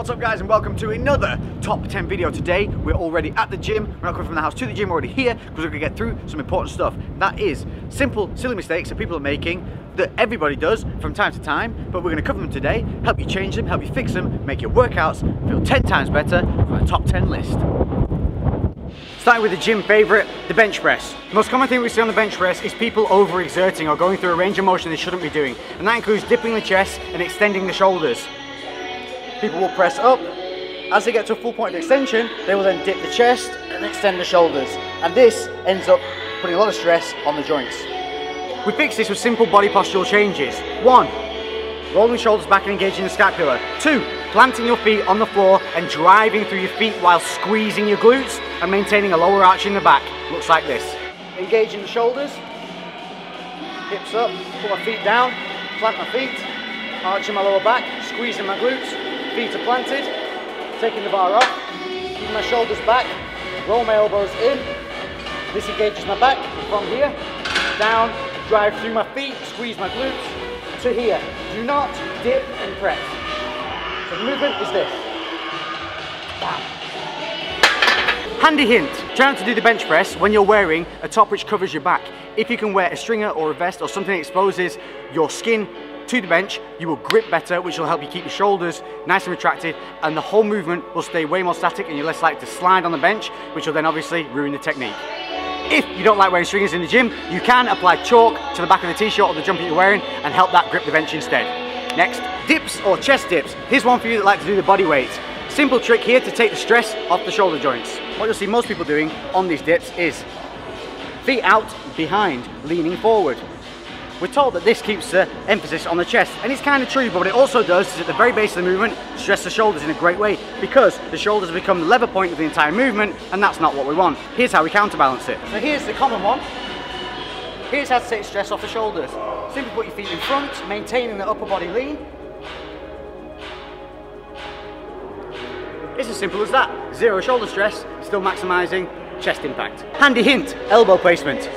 What's up guys, and welcome to another top 10 video. Today we're already at the gym. We're not coming from the house to the gym, we're already here because we're going to get through some important stuff. That is simple, silly mistakes that people are making that everybody does from time to time, but we're going to cover them today, help you change them, help you fix them, make your workouts feel 10 times better from a top 10 list. Starting with the gym favourite, the bench press. The most common thing we see on the bench press is people overexerting or going through a range of motion they shouldn't be doing, and that includes dipping the chest and extending the shoulders. People will press up. As they get to a full point of extension, they will then dip the chest and extend the shoulders. And this ends up putting a lot of stress on the joints. We fix this with simple body postural changes. 1. Rolling shoulders back and engaging the scapula. 2. Planting your feet on the floor and driving through your feet while squeezing your glutes and maintaining a lower arch in the back. Looks like this. Engaging the shoulders. Hips up, put my feet down, plant my feet, arching my lower back, squeezing my glutes. Feet are planted, taking the bar off, keeping my shoulders back, roll my elbows in. This engages my back from here, down, drive through my feet, squeeze my glutes, to here. Do not dip and press. So the movement is this. Bam. Handy hint, try not to do the bench press when you're wearing a top which covers your back. If you can wear a stringer or a vest or something that exposes your skin to the bench, you will grip better, which will help you keep your shoulders nice and retracted, and the whole movement will stay way more static and you're less likely to slide on the bench, which will then obviously ruin the technique. If you don't like wearing stringers in the gym, you can apply chalk to the back of the t-shirt or the jumper you're wearing and help that grip the bench instead. Next, dips or chest dips. Here's one for you that like to do the body weight. Simple trick here to take the stress off the shoulder joints. What you'll see most people doing on these dips is feet out, behind, leaning forward. We're told that this keeps the emphasis on the chest, and it's kind of true, but what it also does is at the very base of the movement, stress the shoulders in a great way, because the shoulders become the lever point of the entire movement, and that's not what we want. Here's how we counterbalance it. So here's the common one. Here's how to take stress off the shoulders. Simply put your feet in front, maintaining the upper body lean. It's as simple as that. Zero shoulder stress, still maximizing chest impact. Handy hint, elbow placement.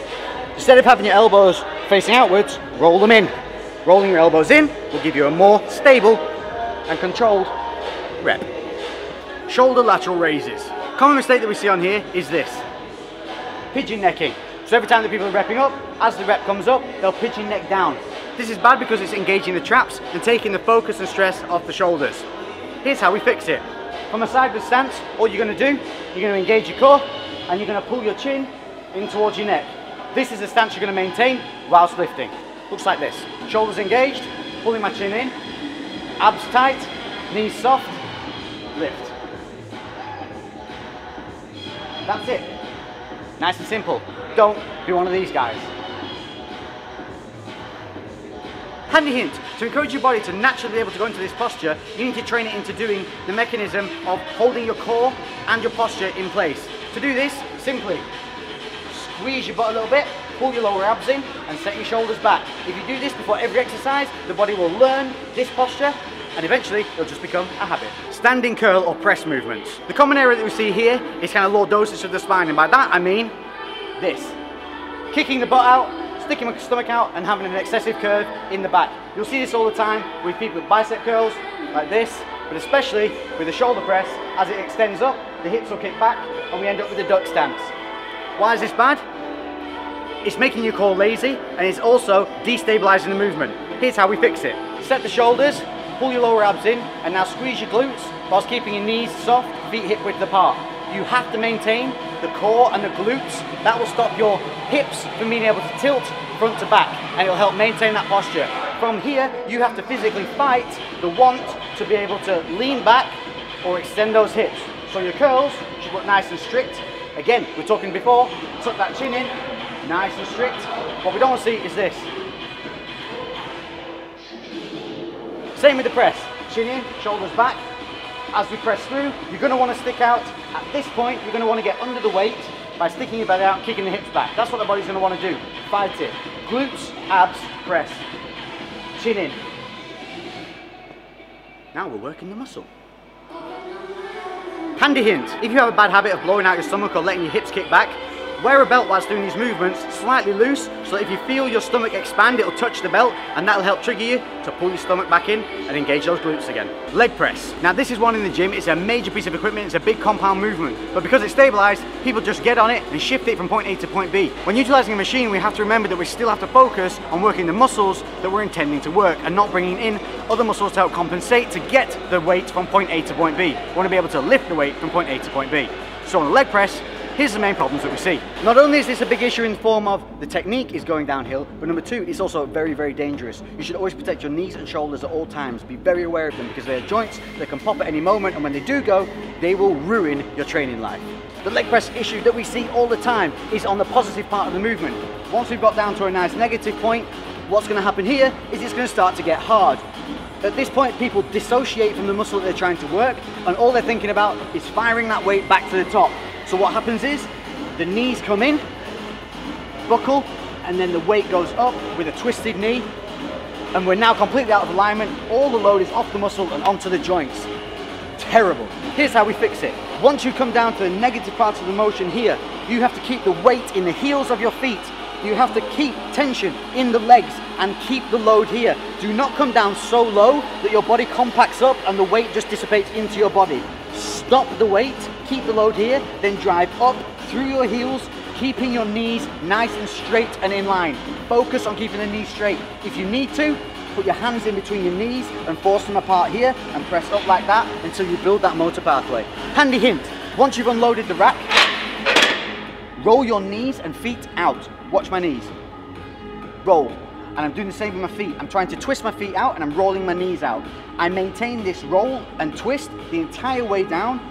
Instead of having your elbows facing outwards, roll them in. Rolling your elbows in will give you a more stable and controlled rep. Shoulder lateral raises. Common mistake that we see on here is this. Pigeon necking. So every time that people are repping up, as the rep comes up, they'll pigeon neck down. This is bad because it's engaging the traps and taking the focus and stress off the shoulders. Here's how we fix it. From a sideward stance, all you're going to do, you're going to engage your core and you're going to pull your chin in towards your neck. This is the stance you're going to maintain whilst lifting. Looks like this. Shoulders engaged, pulling my chin in, abs tight, knees soft, lift. That's it. Nice and simple. Don't be one of these guys. Handy hint, to encourage your body to naturally be able to go into this posture, you need to train it into doing the mechanism of holding your core and your posture in place. To do this, simply squeeze your butt a little bit, pull your lower abs in and set your shoulders back. If you do this before every exercise, the body will learn this posture and eventually it'll just become a habit. Standing curl or press movements. The common area that we see here is kind of lordosis of the spine, and by that I mean this. Kicking the butt out, sticking my stomach out and having an excessive curve in the back. You'll see this all the time with people with bicep curls like this, but especially with the shoulder press. As it extends up, the hips will kick back and we end up with a duck stance. Why is this bad? It's making your core lazy and it's also destabilizing the movement. Here's how we fix it. Set the shoulders, pull your lower abs in, and now squeeze your glutes whilst keeping your knees soft, feet hip width apart. You have to maintain the core and the glutes. That will stop your hips from being able to tilt front to back, and it'll help maintain that posture. From here, you have to physically fight the want to be able to lean back or extend those hips. So your curls should look nice and strict. Again, we were talking before, tuck that chin in, nice and strict. What we don't want to see is this. Same with the press. Chin in, shoulders back. As we press through, you're going to want to stick out. At this point, you're going to want to get under the weight by sticking your belly out, kicking the hips back. That's what the body's going to want to do. Fight it. Glutes, abs, press. Chin in. Now we're working the muscle. Handy hint, if you have a bad habit of blowing out your stomach or letting your hips kick back, Wear a belt whilst doing these movements, slightly loose, so that if you feel your stomach expand, it'll touch the belt, and that'll help trigger you to pull your stomach back in and engage those glutes again. Leg press. Now this is one in the gym, it's a major piece of equipment, it's a big compound movement, but because it's stabilized, people just get on it and shift it from point A to point B. When utilizing a machine, we have to remember that we still have to focus on working the muscles that we're intending to work and not bringing in other muscles to help compensate to get the weight from point A to point B. We want to be able to lift the weight from point A to point B. So on the leg press, here's the main problems that we see. Not only is this a big issue in the form of the technique is going downhill, but number two, it's also very, very dangerous. You should always protect your knees and shoulders at all times. Be very aware of them because they are joints that can pop at any moment, and when they do go, they will ruin your training life. The leg press issue that we see all the time is on the positive part of the movement. Once we've got down to a nice negative point, what's going to happen here is it's going to start to get hard. At this point, people dissociate from the muscle that they're trying to work, and all they're thinking about is firing that weight back to the top. So what happens is, the knees come in, buckle, and then the weight goes up with a twisted knee, and we're now completely out of alignment. All the load is off the muscle and onto the joints. Terrible. Here's how we fix it. Once you come down to the negative parts of the motion here, you have to keep the weight in the heels of your feet. You have to keep tension in the legs and keep the load here. Do not come down so low that your body compacts up and the weight just dissipates into your body. Stop the weight, keep the load here, then drive up through your heels, keeping your knees nice and straight and in line. Focus on keeping the knees straight. If you need to, put your hands in between your knees and force them apart here and press up like that until you build that motor pathway. Handy hint, once you've unloaded the rack, roll your knees and feet out. Watch my knees. Roll. And I'm doing the same with my feet. I'm trying to twist my feet out and I'm rolling my knees out. I maintain this roll and twist the entire way down.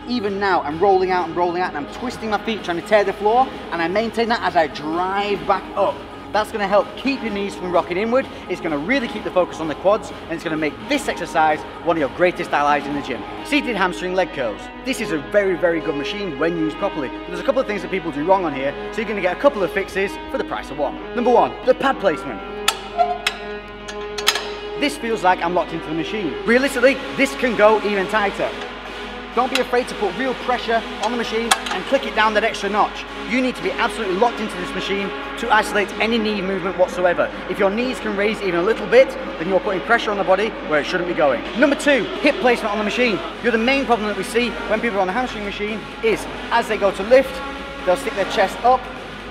Even now, I'm rolling out and I'm twisting my feet, trying to tear the floor, and I maintain that as I drive back up. That's going to help keep your knees from rocking inward. It's going to really keep the focus on the quads, and it's going to make this exercise one of your greatest allies in the gym. Seated hamstring leg curls. This is a very, very good machine when used properly. But there's a couple of things that people do wrong on here, so you're going to get a couple of fixes for the price of one. Number one, the pad placement. This feels like I'm locked into the machine. Realistically, this can go even tighter. Don't be afraid to put real pressure on the machine and click it down that extra notch. You need to be absolutely locked into this machine to isolate any knee movement whatsoever. If your knees can raise even a little bit, then you're putting pressure on the body where it shouldn't be going. Number two, hip placement on the machine. The main problem that we see when people are on the hamstring machine is as they go to lift, they'll stick their chest up,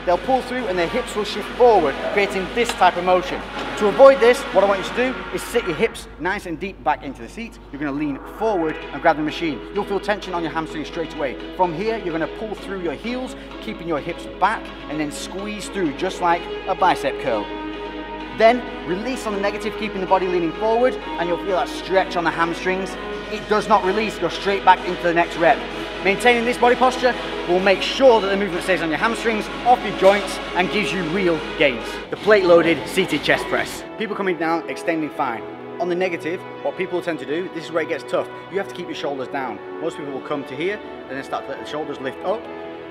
they'll pull through and their hips will shift forward, creating this type of motion. To avoid this, what I want you to do is sit your hips nice and deep back into the seat. You're going to lean forward and grab the machine. You'll feel tension on your hamstrings straight away. From here, you're going to pull through your heels, keeping your hips back, and then squeeze through just like a bicep curl. Then release on the negative, keeping the body leaning forward, and you'll feel that stretch on the hamstrings. It does not release, go straight back into the next rep. Maintaining this body posture will make sure that the movement stays on your hamstrings, off your joints, and gives you real gains. The plate-loaded seated chest press. People coming down, extending fine. On the negative, what people tend to do, this is where it gets tough. You have to keep your shoulders down. Most people will come to here and then start to let the shoulders lift up,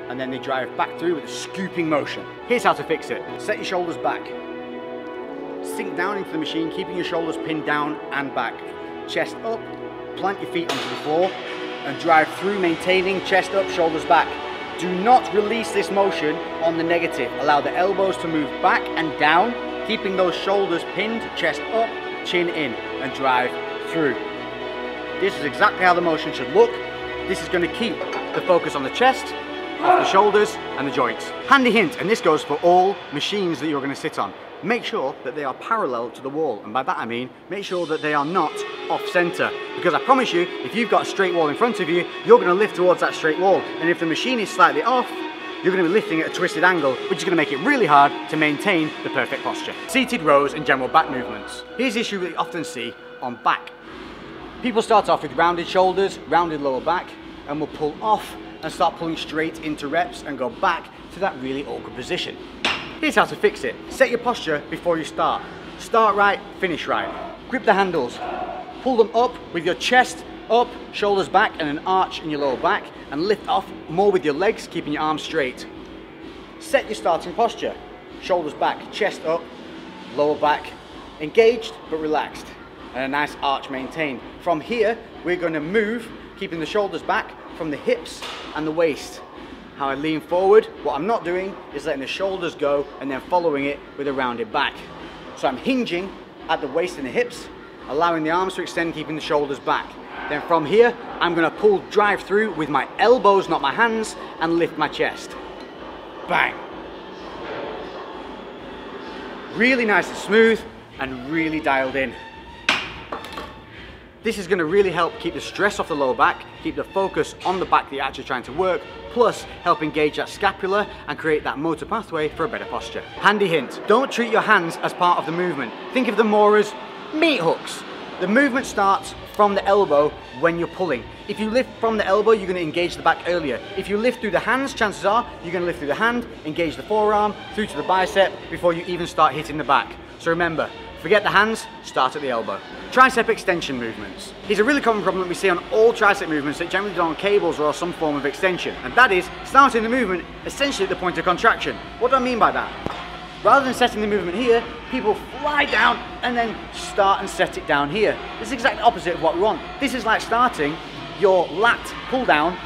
and then they drive back through with a scooping motion. Here's how to fix it. Set your shoulders back. Sink down into the machine, keeping your shoulders pinned down and back. Chest up, plant your feet onto the floor, and drive through, maintaining chest up, shoulders back. Do not release this motion on the negative. Allow the elbows to move back and down, keeping those shoulders pinned, chest up, chin in, and drive through. This is exactly how the motion should look. This is going to keep the focus on the chest, off the shoulders, and the joints. Handy hint, and this goes for all machines that you're going to sit on. Make sure that they are parallel to the wall, and by that I mean make sure that they are not off center, because I promise you, if you've got a straight wall in front of you, you're going to lift towards that straight wall, and if the machine is slightly off, you're going to be lifting at a twisted angle, which is going to make it really hard to maintain the perfect posture. Seated rows and general back movements. Here's the issue we often see on back. People start off with rounded shoulders, rounded lower back, and will pull off and start pulling straight into reps and go back to that really awkward position. Here's how to fix it. Set your posture before you start. Start right, finish right. Grip the handles. Pull them up with your chest up, shoulders back, and an arch in your lower back, and lift off more with your legs, keeping your arms straight. Set your starting posture. Shoulders back, chest up, lower back, engaged but relaxed, and a nice arch maintained. From here, we're going to move, keeping the shoulders back from the hips and the waist. how I lean forward. What I'm not doing is letting the shoulders go and then following it with a rounded back. So I'm hinging at the waist and the hips, allowing the arms to extend, keeping the shoulders back. Then from here, I'm gonna drive through with my elbows, not my hands, and lift my chest. Bang. Really nice and smooth and really dialed in. This is going to really help keep the stress off the lower back, keep the focus on the back that you're actually trying to work, plus help engage that scapula and create that motor pathway for a better posture. Handy hint, don't treat your hands as part of the movement. Think of them more as meat hooks. The movement starts from the elbow when you're pulling. If you lift from the elbow, you're going to engage the back earlier. If you lift through the hands, chances are you're going to lift through the hand, engage the forearm, through to the bicep before you even start hitting the back. So remember, forget the hands, start at the elbow. Tricep extension movements. It's a really common problem that we see on all tricep movements that generally done on cables or some form of extension. And that is starting the movement essentially at the point of contraction. What do I mean by that? Rather than setting the movement here, people fly down and then start and set it down here. This is exactly the opposite of what we want. This is like starting your lat pull down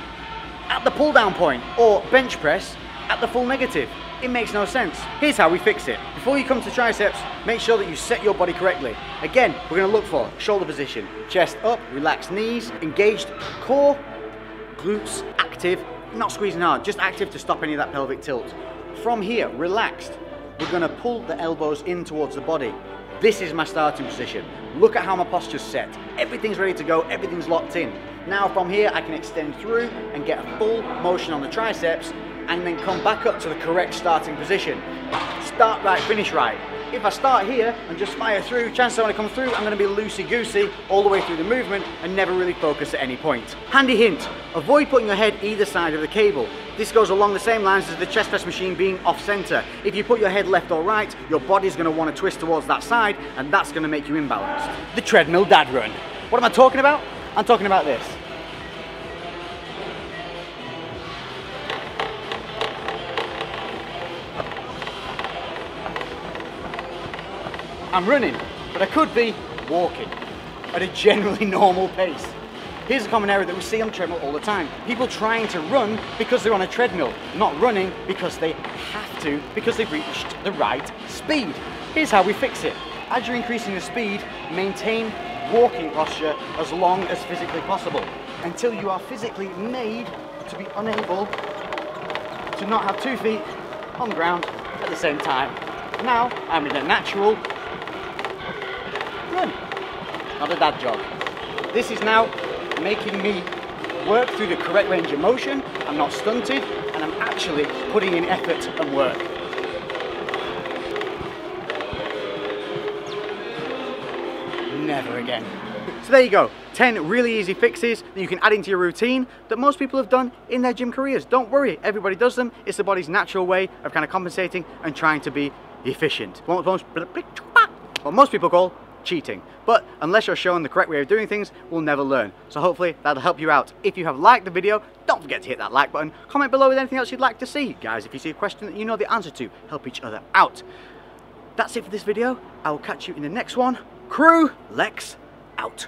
at the pull down point, or bench press at the full negative. It makes no sense. Here's how we fix it. Before you come to triceps, make sure that you set your body correctly. Again, we're gonna look for shoulder position, chest up, relaxed knees, engaged core, glutes active, not squeezing hard, just active to stop any of that pelvic tilt. From here, relaxed, we're gonna pull the elbows in towards the body. This is my starting position. Look at how my posture's set. Everything's ready to go, everything's locked in. Now from here, I can extend through and get a full motion on the triceps and then come back up to the correct starting position. Start right, finish right. If I start here and just fire through, chances are when I come through, I'm gonna be loosey-goosey all the way through the movement and never really focus at any point. Handy hint, avoid putting your head either side of the cable. This goes along the same lines as the chest press machine being off center. If you put your head left or right, your body's gonna wanna twist towards that side and that's gonna make you imbalanced. The Treadmill Dad Run. What am I talking about? I'm talking about this. I'm running, but I could be walking at a generally normal pace. Here's a common error that we see on the treadmill all the time. People trying to run because they're on a treadmill, not running because they have to, because they've reached the right speed. Here's how we fix it. As you're increasing the speed, maintain walking posture as long as physically possible, until you are physically made to be unable to not have 2 feet on the ground at the same time. Now, I'm in a natural run, not a dad jog. This is now making me work through the correct range of motion. I'm not stunted and I'm actually putting in effort and work. Never again. So there you go, 10 really easy fixes that you can add into your routine that most people have done in their gym careers. Don't worry, everybody does them. It's the body's natural way of kind of compensating and trying to be efficient. What most people call cheating. But unless you're shown the correct way of doing things, we'll never learn. So hopefully that'll help you out. If you have liked the video, don't forget to hit that like button. Comment below with anything else you'd like to see. Guys, if you see a question that you know the answer to, help each other out. That's it for this video. I will catch you in the next one. Crew, Lex, out.